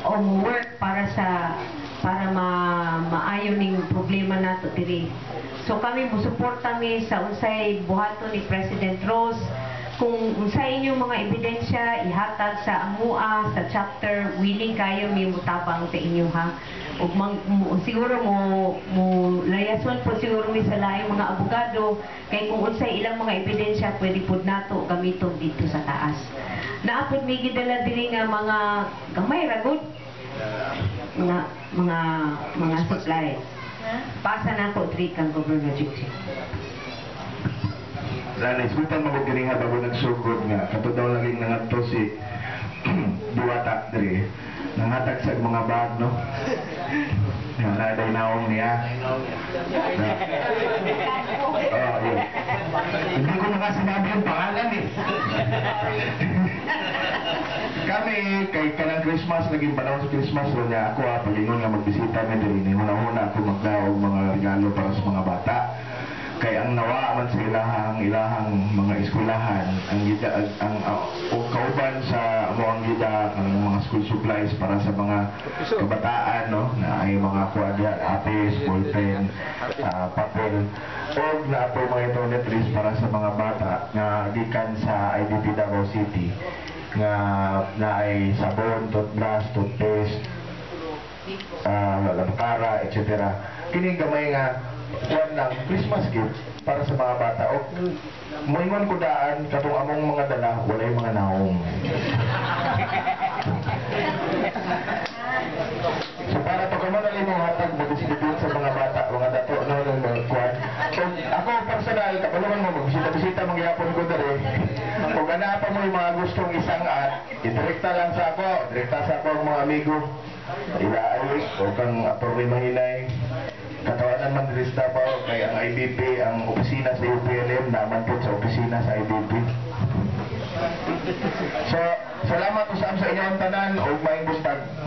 work para maayo ning problema nato diri. So kami musuporta mi sa unsay buhaton ni President Rose. Kung unsay inyong mga ebidensya ihatag sa amua sa chapter, willing kayo mi mutabang sa inyo ha. Ug siguro mo layason po siguro mi sa laing mga abogado kay kung unsay ilang mga ebidensya pwede pud nato gamiton dito sa taas. Naapod may gidala diri nga mga gamay ra gud mga supplies. Pasa na ko diri kang Governor Jixi. Lani, sultan magagiri nga bago nagsugod nga kato daw laging nangadto si Duwata diri nangatag sa mga bag, no? Naday naong niya. Yun. Hindi ko nakasinabi ang pangalan eh. Kami, kay kanang Christmas, naging panahon sa Christmas, niya ako palingon nga magbisita na diri. Una-una ako magdaog mga regalo para sa mga bata. Kay ang nawa man sa ilahang mga eskwelahan ang kauban sa ang gida ang mga school supplies para sa mga kabataan, no, na ay mga kuadya, apis, ballpen, papel o na po mga toiletries para sa mga bata nga gikan sa IDP Davao City nga na ay sabon, toothbrush, toothpaste, labakara, etc. Kining gamay nga kuwan lang Christmas gift para sa mga bata o moingon ko daan katong among mga dala walay mga naong. So para to kamo na limong hatag mag-distribute sa mga bata mga dato no kuwan. So ako personal kapalungan mo magbisita-bisita mangyapon ko dere. Kung ana pa mo yung mga gustong isang-at direkta lang sa ako, direkta sa ako ang mga amigo. Ilaayos o kang aprobe mahinay. Katawanan man diri sa Davao kay ang IDP, ang opisina sa UPLM naman po sa opisina sa IDP. So, salamat usab sa inyong tanan o maayong bustag.